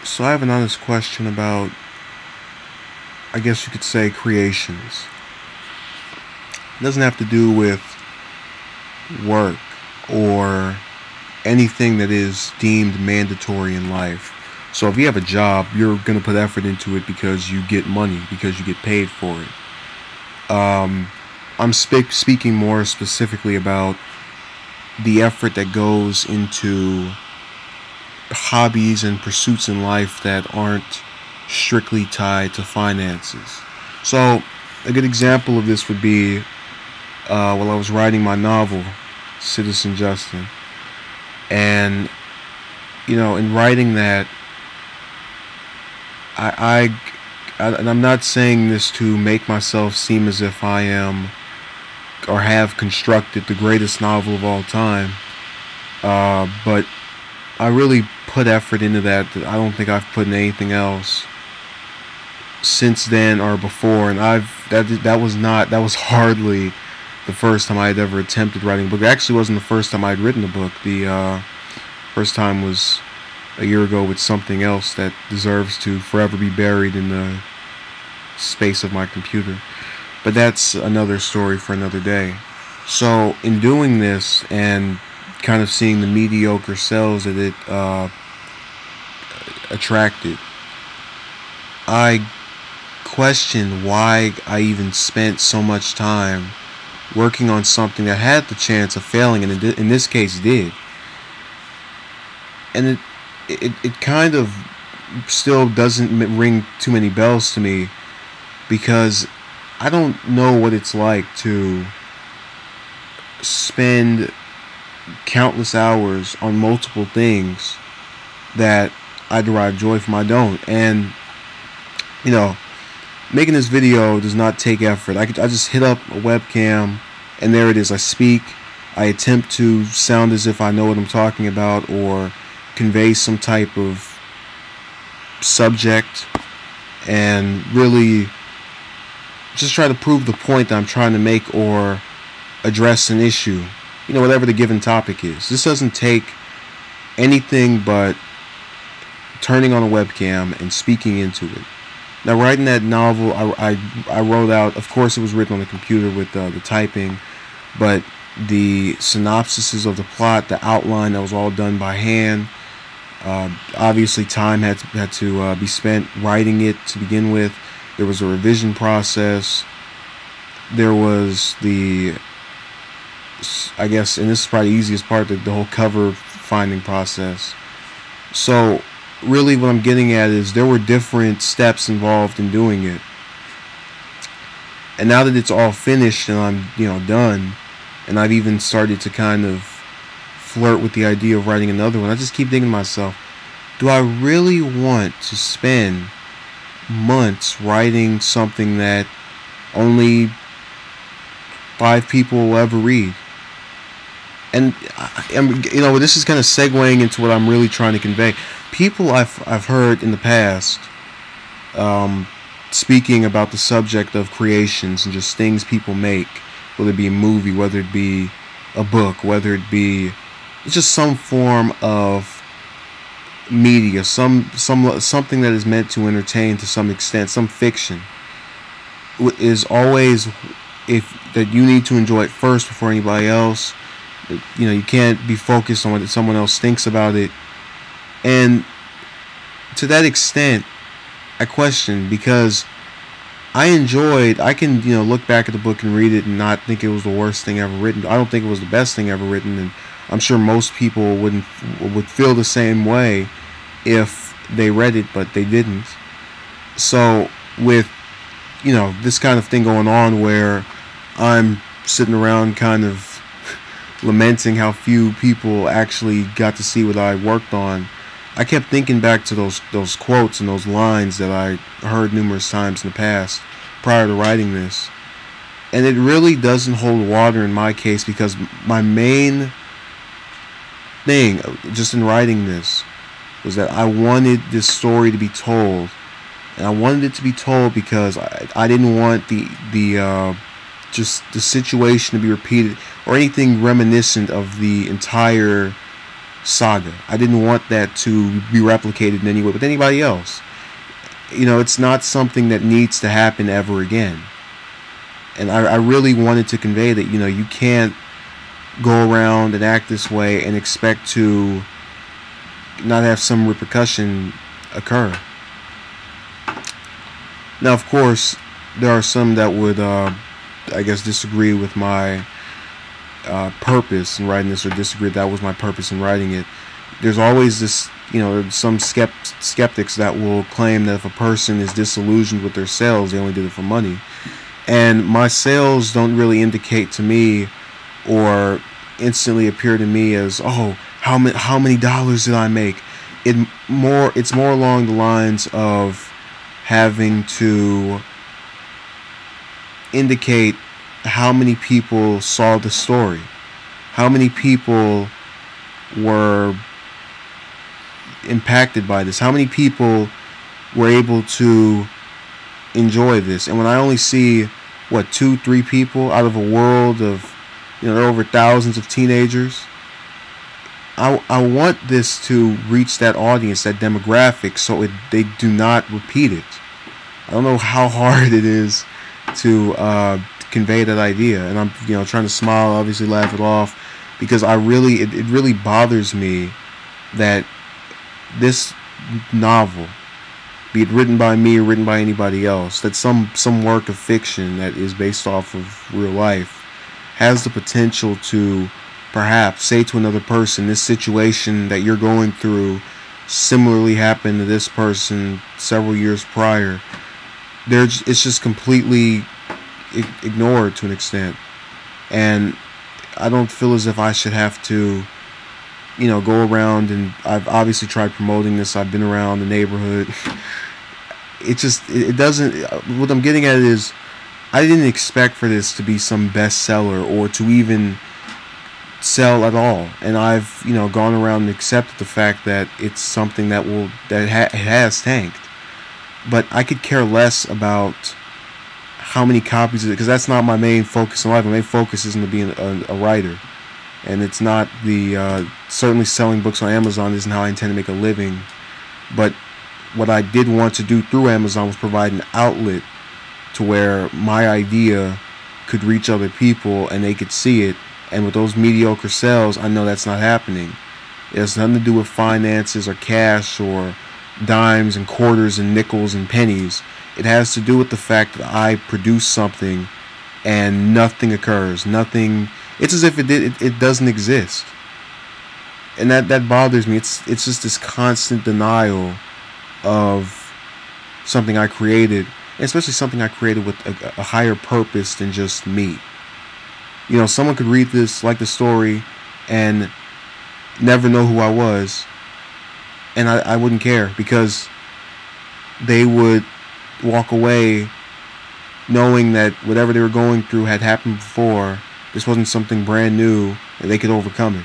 So I have an honest question about, I guess you could say, creations. It doesn't have to do with work or anything that is deemed mandatory in life. So if you have a job, you're going to put effort into it because you get money, because you get paid for it. I'm speaking more specifically about the effort that goes into hobbies and pursuits in life that aren't strictly tied to finances. So, a good example of this would be while I was writing my novel, Citizen Justin. And, in writing that, and I'm not saying this to make myself seem as if I am or have constructed the greatest novel of all time, but I really put effort into that I don't think I've put in anything else since then or before. And that was hardly the first time I had ever attempted writing a book. It actually wasn't the first time I'd written a book. The first time was a year ago with something else that deserves to forever be buried in the space of my computer. But that's another story for another day. So in doing this and kind of seeing the mediocre sales that it attracted, I questioned why I even spent so much time working on something that had the chance of failing, and in this case did. And it kind of still doesn't ring too many bells to me, because I don't know what it's like to spend countless hours on multiple things that I derive joy from. I don't. And making this video does not take effort. I just hit up a webcam and there it is. I speak. I attempt to sound as if I know what I'm talking about or convey some type of subject and really just try to prove the point that I'm trying to make or address an issue, whatever the given topic is. This doesn't take anything but turning on a webcam and speaking into it. Now, writing that novel, I wrote out, of course it was written on the computer with the typing, but the synopsises of the plot, the outline, that was all done by hand. Obviously time had to be spent writing it to begin with. There was a revision process. There was I guess, and this is probably the easiest part, the whole cover finding process. So really what I'm getting at is there were different steps involved in doing it. And now that it's all finished and I'm, done, and I've even started to kind of flirt with the idea of writing another one, I just keep thinking to myself, do I really want to spend months writing something that only 5 people will ever read? And this is kind of segueing into what I'm really trying to convey. People I've heard in the past speaking about the subject of creations and just things people make, whether it be a movie, whether it be a book, whether it be just some form of media, something that is meant to entertain to some extent, some fiction, is always that you need to enjoy it first before anybody else. You can't be focused on what someone else thinks about it. And to that extent, I question, because I can look back at the book and read it and not think it was the worst thing ever written. I don't think it was the best thing ever written, and I'm sure most people would feel the same way if they read it, but they didn't. So with this kind of thing going on, where I'm sitting around kind of lamenting how few people actually got to see what I worked on, I kept thinking back to those quotes and those lines that I heard numerous times in the past prior to writing this. And it really doesn't hold water in my case, because my main thing just in writing this was that I wanted this story to be told. And I wanted it to be told because I didn't want just the situation to be repeated or anything reminiscent of the entire saga. I didn't want that to be replicated in any way with anybody else. It's not something that needs to happen ever again. And I really wanted to convey that, you can't go around and act this way and expect to not have some repercussion occur. Now, of course, there are some that would, disagree with my purpose in writing this, or disagree that was my purpose in writing it. There's always this, some skeptics that will claim that if a person is disillusioned with their sales, they only did it for money. And my sales don't really indicate to me or instantly appear to me as, oh, how many dollars did I make? It's more along the lines of having to indicate how many people saw the story, how many people were impacted by this, how many people were able to enjoy this. And when I only see 2-3 people out of a world of there are over thousands of teenagers, I want this to reach that audience, that demographic, so they do not repeat it. I don't know how hard it is to convey that idea, and I'm trying to smile, obviously laugh it off, because it really bothers me that this novel, be it written by me or written by anybody else, that some work of fiction that is based off of real life has the potential to perhaps say to another person, this situation that you're going through similarly happened to this person several years prior. It's just completely ignored to an extent. And I don't feel as if I should have to go around, and I've obviously tried promoting this. I've been around the neighborhood. It doesn't, what I'm getting at is, I didn't expect for this to be some bestseller or to even sell at all. And I've, gone around and accepted the fact that it's something that it has tanked. But I could care less about how many copies of it, because that's not my main focus in life. My main focus isn't to be a writer. And it's not certainly selling books on Amazon isn't how I intend to make a living. But what I did want to do through Amazon was provide an outlet to where my idea could reach other people and they could see it. And with those mediocre sales, I know that's not happening. It has nothing to do with finances or cash or dimes and quarters and nickels and pennies. It has to do with the fact that I produce something and nothing occurs. Nothing. It's as if it doesn't exist. And that bothers me. It's just this constant denial of something I created, and especially something I created with a higher purpose than just me. Someone could read this, like the story, and never know who I was, and I wouldn't care, because they would walk away knowing that whatever they were going through had happened before. This wasn't something brand new, and they could overcome it.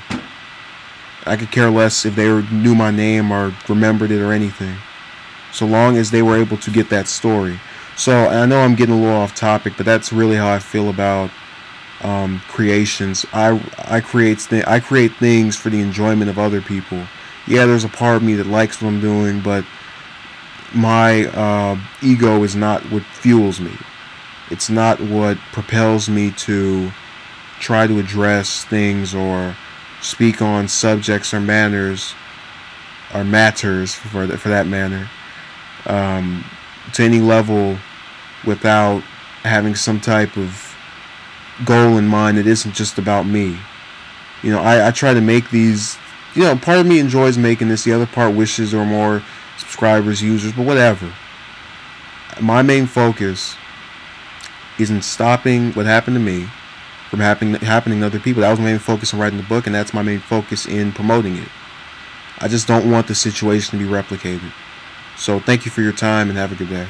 I could care less if they knew my name or remembered it or anything, so long as they were able to get that story. So I know I'm getting a little off topic, but that's really how I feel about creations. I create things for the enjoyment of other people. Yeah, there's a part of me that likes what I'm doing, but my ego is not what fuels me. It's not what propels me to try to address things or speak on subjects or matters for that matter, to any level without having some type of goal in mind that isn't just about me. I try to make these, part of me enjoys making this, the other part wishes there were more subscribers, users, but whatever. My main focus is in stopping what happened to me from happening to other people. That was my main focus in writing the book, and that's my main focus in promoting it. I just don't want the situation to be replicated. So thank you for your time, and have a good day.